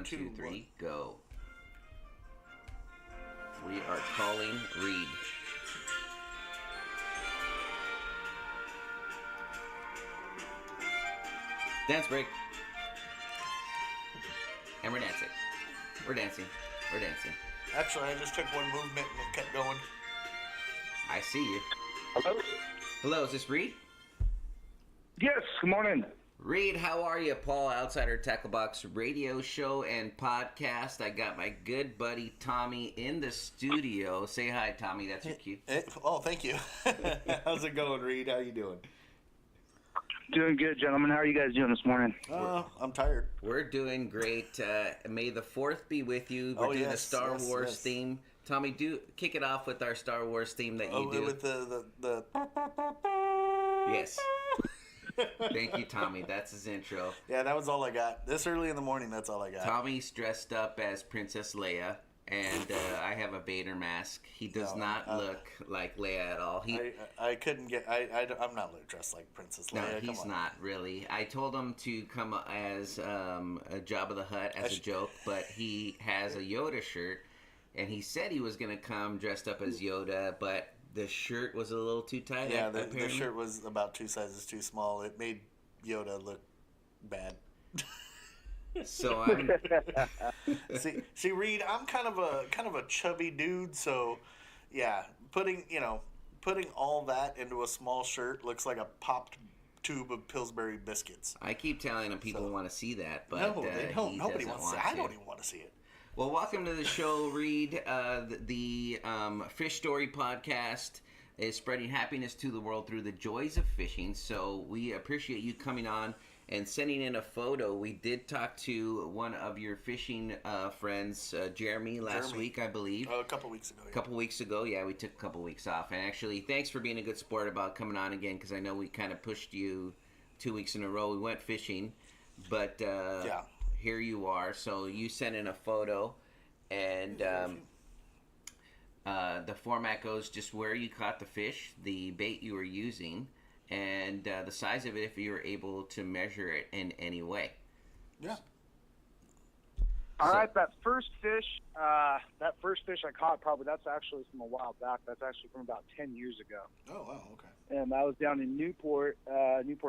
two, three, go. We are calling Reid. Dance break. And we're dancing. We're dancing. We're dancing. Actually, I just took one movement and it kept going. I see you. Hello? Hello, is this Reid? Yes, good morning. Reid, how are you? Paul, Outsider Tackle Box radio show and podcast. I got my good buddy Tommy in the studio. Say hi, Tommy. That's your cue. Oh, thank you. How's it going, Reid? How you doing? Doing good, gentlemen. How are you guys doing this morning? I'm tired. We're doing great. May the 4th be with you. We're doing the Star Wars theme. Tommy, kick it off with our Star Wars theme that you do. With the... Yes. Thank you, Tommy. That's his intro. Yeah, that was all I got. This early in the morning, that's all I got. Tommy's dressed up as Princess Leia, and I have a Vader mask. He does not look like Leia at all. I couldn't get... I'm not dressed like Princess Leia. No, he's not, really. I told him to come as a Jabba the Hutt as a joke, but he has a Yoda shirt, and he said he was going to come dressed up as Yoda, but... the shirt was a little too tight. Yeah, the shirt was about 2 sizes too small. It made Yoda look bad. So I'm see, Reid, I'm kind of a chubby dude. So, yeah, putting all that into a small shirt looks like a popped tube of Pillsbury biscuits. I keep telling him people want to see that, but no, they don't. Nobody wants to see it. I don't even want to see it. Well, welcome to the show, Reid. The Fish Story podcast is spreading happiness to the world through the joys of fishing. So we appreciate you coming on and sending in a photo. We did talk to one of your fishing friends, Jeremy, last week, I believe. A couple weeks ago. Yeah. A couple weeks ago, yeah. We took a couple weeks off. And actually, thanks for being a good sport about coming on again, because I know we kind of pushed you 2 weeks in a row. We went fishing, but... yeah. Here you are. So you sent in a photo, and the format goes just where you caught the fish, the bait you were using, and the size of it if you were able to measure it in any way. Yeah. All right, that first fish I caught, that's actually from a while back. That's actually from about 10 years ago. Oh, wow, okay. And I was down in Newport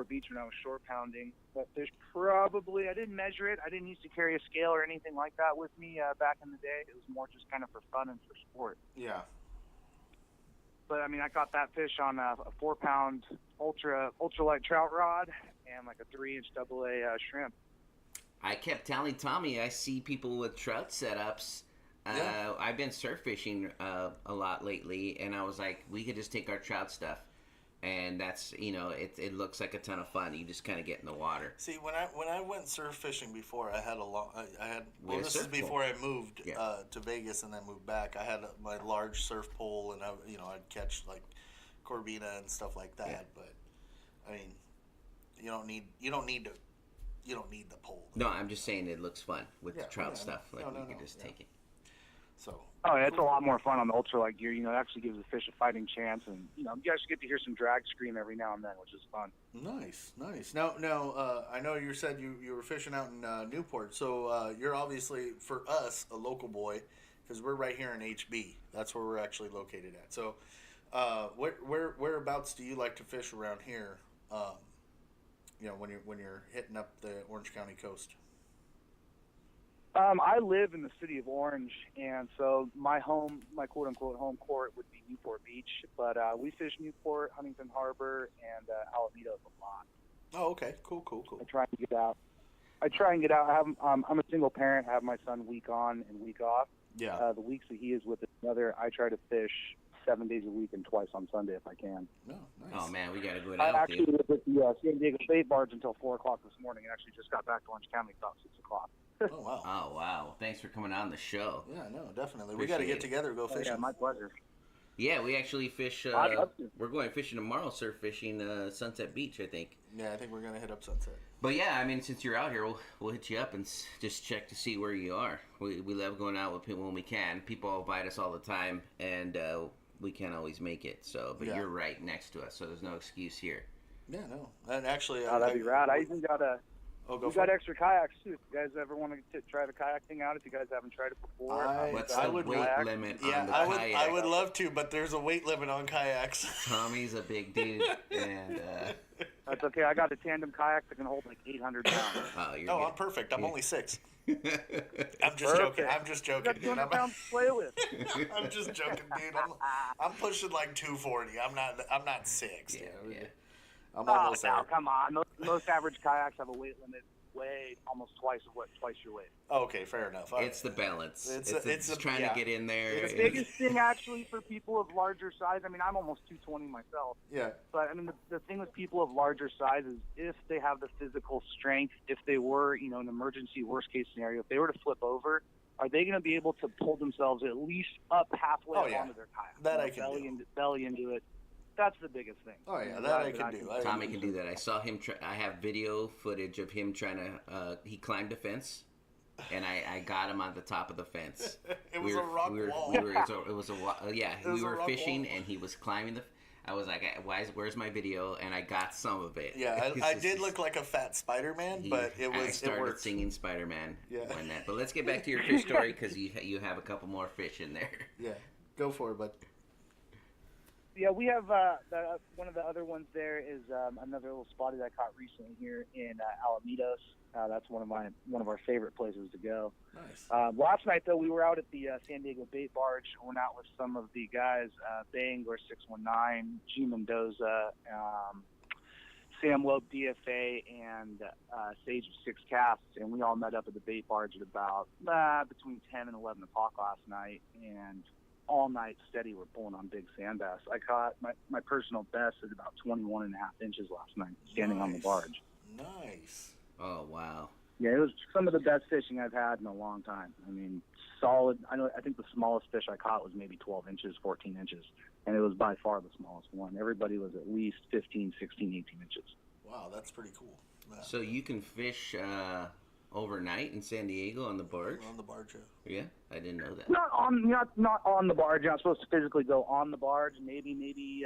Beach when I was shore pounding. That fish I didn't measure it. I didn't used to carry a scale or anything like that with me back in the day. It was more just kind of for fun and for sport. Yeah. But, I mean, I caught that fish on a 4-pound ultralight trout rod and like a 3-inch AA shrimp. I kept telling Tommy, I see people with trout setups. I've been surf fishing a lot lately, and I was like, we could just take our trout stuff, and that's it looks like a ton of fun. You just kind of get in the water. See, when I went surf fishing before, this is before I moved to Vegas and then moved back. I had my large surf pole, and I'd catch like corvina and stuff like that. Yeah. But I mean, you don't need the pole. No, I'm just saying it looks fun with the trout stuff. Like you can just take it. So. Oh, yeah, it's a lot more fun on the ultralight gear. It actually gives the fish a fighting chance, and you guys get to hear some drag scream every now and then, which is fun. Nice. Now, I know you said you were fishing out in Newport, so you're obviously for us a local boy because we're right here in HB. That's where we're actually located at. So, whereabouts do you like to fish around here? When you're hitting up the Orange County coast? I live in the city of Orange, and so my quote-unquote home court would be Newport Beach. But we fish Newport, Huntington Harbor, and Alameda a lot. Oh, okay. Cool. I try and get out. I'm a single parent. I have my son week on and week off. Yeah. The weeks that he is with his mother, I try to fish 7 days a week and twice on Sunday if I can. Oh, nice. Oh man, we got to go out. I actually was at the San Diego State Barge until 4 o'clock this morning, and actually just got back to Orange County about 6 o'clock. Oh wow! Oh wow! Thanks for coming on the show. Yeah, no, definitely. We got to get together and go fishing. Yeah, my pleasure. Yeah, we actually fish. We're going fishing tomorrow. Surf fishing Sunset Beach, I think. Yeah, I think we're gonna hit up Sunset. But yeah, I mean, since you're out here, we'll hit you up and just check to see where you are. We love going out with people when we can. People invite us all the time, and we can't always make it. So, but you're right next to us, so there's no excuse here. Yeah, no, and actually, that'd be rad. I even got Oh, go we for got it. extra kayaks too. If you guys ever want to try the kayak thing out, if you guys haven't tried it before, What's the weight limit on the kayak? I would love to, but there's a weight limit on kayaks. Tommy's a big dude, and that's okay. I got a tandem kayak that can hold like 800 pounds. I'm perfect. I'm only 6. I'm just joking. I'm just You joking, got dude. 200 pounds to play with. I'm just joking, dude. I'm pushing like 240. I'm not 6. Yeah, dude. yeah. I'm almost there. Come on. Most average kayaks have a weight limit way almost twice your weight. Okay, fair enough. It's the balance. It's trying to get in there. The biggest thing actually for people of larger size, I mean, I'm almost 220 myself. Yeah. But I mean, the thing with people of larger size is if they have the physical strength, if they were, an emergency worst case scenario, if they were to flip over, are they going to be able to pull themselves at least up halfway onto their kayak? That I can belly into it. That's the biggest thing. Oh yeah, that I can do. Tommy can do that. I saw him. I have video footage of him trying to. He climbed a fence, and I got him on the top of the fence. It was a rock wall. We were fishing, and he was climbing the. I was like, where's my video? And I got some of it. Yeah, I did look like a fat Spider-Man, but I started singing Spider-Man. When that. But let's get back to your fish story because you have a couple more fish in there. Yeah, go for it, bud. Yeah, we have one of the other ones there is another little spotty that I caught recently here in Alamitos. That's one of our favorite places to go. Nice. Last night though, we were out at the San Diego Bait Barge. Went out with some of the guys, Bay Angler 619, G Mendoza, Sam Loeb DFA, and Sage of 6 Casts, and we all met up at the Bait Barge at about between 10 and 11 o'clock last night, and all night steady we're pulling on big sand bass. I caught my personal best at about 21 and a half inches last night standing on the barge. Nice. Oh, wow. Yeah, it was some of the best fishing I've had in a long time. I mean, solid. I think the smallest fish I caught was maybe 12 inches, 14 inches, and it was by far the smallest one. Everybody was at least 15, 16, 18 inches. Wow, that's pretty cool. So you can fish overnight in San Diego on the barge? On the barge, yeah. I didn't know that. Not on the barge. You're not supposed to physically go on the barge. Maybe we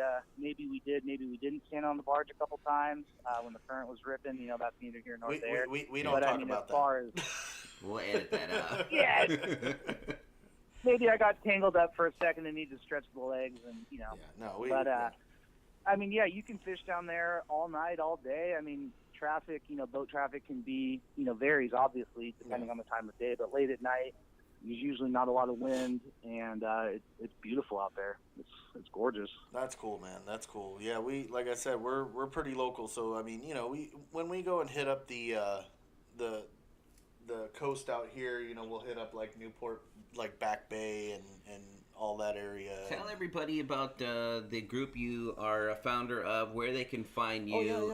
did. Maybe we didn't stand on the barge a couple times when the current was ripping. That's neither here nor there. We don't talk about that. Far as, we'll edit that out. Yeah. Maybe I got tangled up for a second and needed to stretch the legs, and Yeah, no, I mean, yeah, you can fish down there all night, all day. I mean, traffic, boat traffic can be, varies obviously depending on the time of day, but late at night, there's usually not a lot of wind, and it's beautiful out there. It's gorgeous. That's cool, man. That's cool. Yeah, like I said, we're pretty local, so I mean, when we go and hit up the coast out here, we'll hit up like Newport, like Back Bay and all that area. Tell everybody about the group you are a founder of, where they can find you,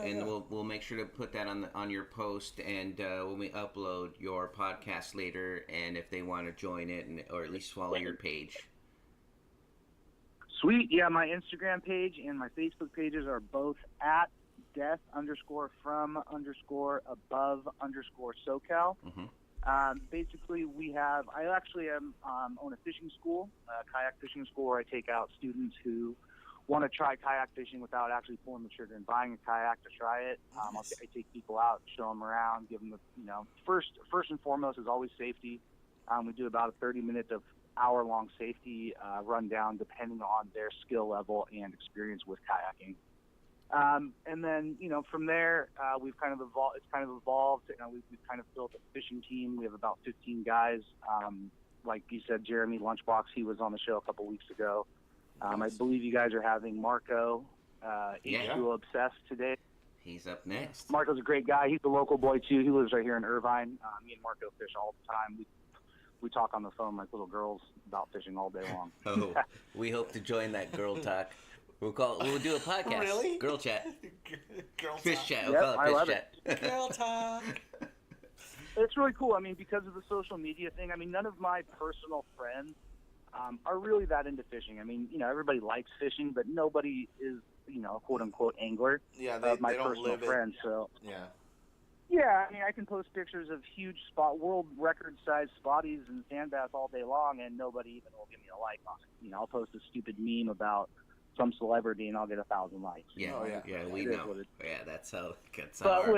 we'll make sure to put that on your post, and when we upload your podcast later, and if they want to join it or at least follow your page. Sweet. Yeah, my Instagram page and my Facebook pages are both at death_from_above_SoCal. Mm-hmm. Basically, I actually own a fishing school, a kayak fishing school, where I take out students who want to try kayak fishing without actually pulling the trigger and buying a kayak to try it. Nice. I take people out, show them around, give them first and foremost is always safety. We do about a 30-minute to hour-long safety rundown depending on their skill level and experience with kayaking. And then, from there, we've kind of evolved. It's kind of evolved. We've kind of built a fishing team. We have about 15 guys. Like you said, Jeremy Lunchbox, he was on the show a couple weeks ago. I believe you guys are having Marco, H2O Obsessed today. He's up next. Marco's a great guy. He's a local boy, too. He lives right here in Irvine. Me and Marco fish all the time. We talk on the phone like little girls about fishing all day long. Oh, we hope to join that girl talk. We'll do a podcast. Really? Girl chat. Girl Fish talk. chat. Yep, We'll call I it love fish chat. Girl talk. It's really cool. I mean, because of the social media thing, I mean, none of my personal friends are really that into fishing. I mean, everybody likes fishing, but nobody is, a quote-unquote angler. Yeah, my they don't personal live friends. So, yeah. yeah, I mean, I can post pictures of huge world record-sized spotties and sand bass all day long, and nobody even will give me a like on it. I'll post a stupid meme about some celebrity and I'll get 1,000 likes. Yeah, we know. Yeah, that's how. But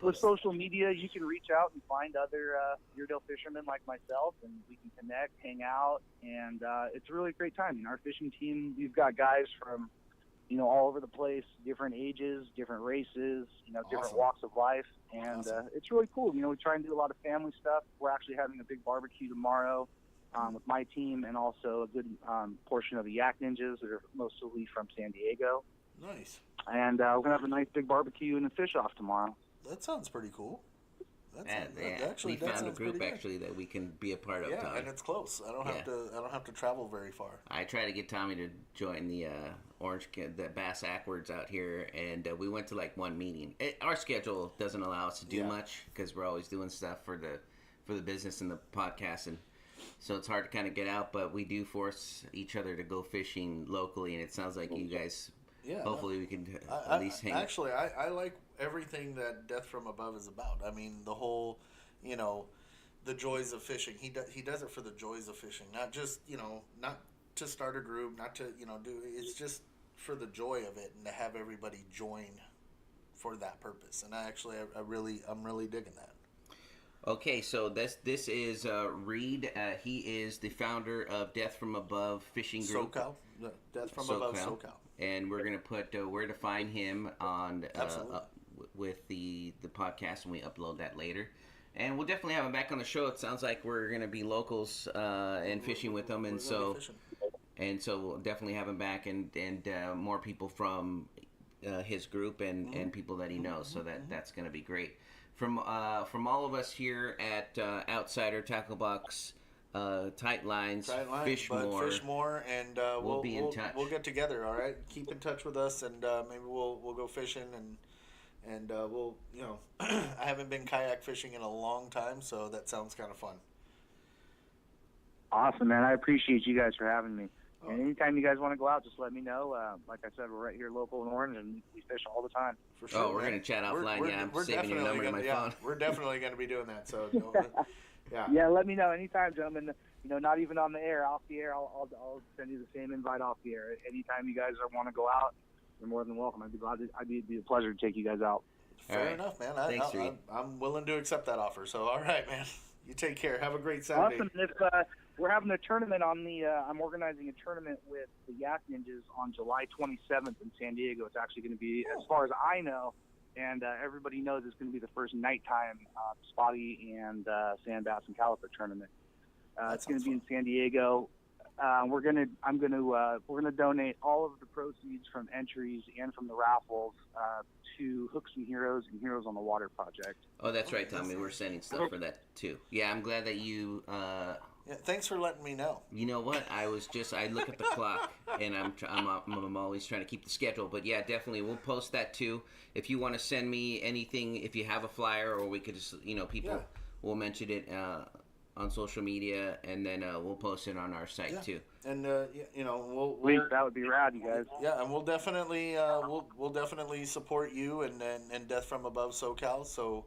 with social media, you can reach out and find other Deerdale fishermen like myself, and we can connect, hang out, and it's a really great time. Our fishing team, we've got guys from all over the place, different ages, different races, different walks of life, and it's really cool. We try and do a lot of family stuff. We're actually having a big barbecue tomorrow with my team, and also a good portion of the Yak Ninjas that are mostly from San Diego. Nice. And we're gonna have a nice big barbecue and a fish off tomorrow. That sounds pretty cool. We found a group that we can be a part of. Yeah, Tommy. And it's close. I don't have to travel very far. I try to get Tommy to join the the Bass Ackwards out here, and we went to like one meeting. Our schedule doesn't allow us to do much because we're always doing stuff for the business and the podcast, and so it's hard to kind of get out. But we do force each other to go fishing locally, and it sounds like you guys. Yeah. Hopefully we can at least hang. Actually, I like everything that Death from Above is about. I mean, the whole, the joys of fishing. He does it for the joys of fishing, not just, not to start a group, not to, do. It's just for the joy of it and to have everybody join for that purpose. And I'm really digging that. Okay, so this is Reid. He is the founder of Death from Above Fishing Group. SoCal. Death from Above SoCal. And we're going to put where to find him on with the podcast, and we upload that later. And we'll definitely have him back on the show. It sounds like we're going to be locals and fishing with him, and so we'll definitely have him back, and more people from his group and people that he knows. So that's going to be great. From all of us here at Outsider Tackle Box. Tight lines, fish more, and we'll be in touch. We'll get together, all right? Keep in touch with us, and maybe we'll go fishing, and we'll I haven't been kayak fishing in a long time, so that sounds kind of fun. Awesome, man! I appreciate you guys for having me. Oh. And anytime you guys want to go out, just let me know. Like I said, we're right here local in Orange, and we fish all the time. For sure. Oh, we're gonna chat offline. I'm saving your number in my phone. We're definitely gonna be doing that. So. Yeah, let me know anytime, gentlemen. Not even on the air, off the air. I'll send you the same invite off the air. Anytime you guys want to go out, you're more than welcome. I'd be a pleasure to take you guys out. Fair enough, man. Thanks, Reid. I'm willing to accept that offer. So, all right, man. You take care. Have a great Sunday. Awesome. If we're having a tournament I'm organizing a tournament with the Yak Ninjas on July 27th in San Diego. It's actually going to be, as far as I know, and everybody knows it's going to be the first nighttime spotty and sand bass and caliper tournament. It's going to be in San Diego. We're gonna donate all of the proceeds from entries and from the raffles to Hooks and Heroes and Heroes on the Water project. Oh, that's right, Tommy. We're sending stuff for that too. Yeah, I'm glad that you. Thanks for letting me know. You know what? I look at the clock, and I'm always trying to keep the schedule. But yeah, definitely, we'll post that too. If you want to send me anything, if you have a flyer, or we could just, people will mention it on social media, and then we'll post it on our site too. And we'll that would be rad, you guys. Yeah, and we'll definitely we'll definitely support you and Death from Above SoCal. So.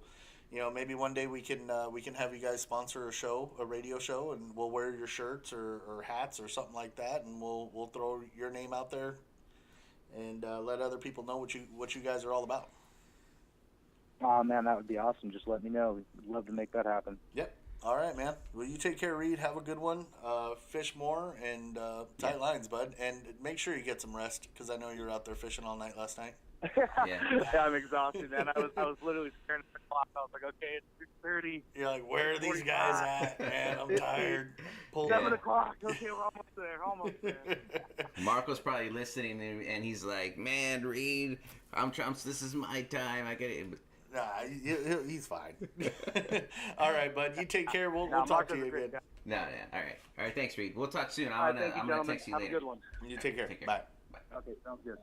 Maybe one day we can have you guys sponsor a radio show, and we'll wear your shirts or hats or something like that, and we'll throw your name out there, and let other people know what you guys are all about. Oh man, that would be awesome. Just let me know. We'd love to make that happen. Yep. All right, man. Well, you take care, Reid. Have a good one. Fish more and tight lines, bud, and make sure you get some rest because I know you were out there fishing all night last night. Yeah, I'm exhausted, man. I was literally staring at the clock. I was like, okay, it's 6:30. You're like, where are these guys at, man? I'm tired. 7 o'clock. Okay, we're almost there. Marco's probably listening, and he's like, man, Reid, this is my time. I get it. Nah, he's fine. All right, bud. You take care. We'll talk to you again. No. All right. Thanks, Reid. We'll talk soon. I'm gonna text you later. Have a good one. You take care. Bye. Okay, sounds good.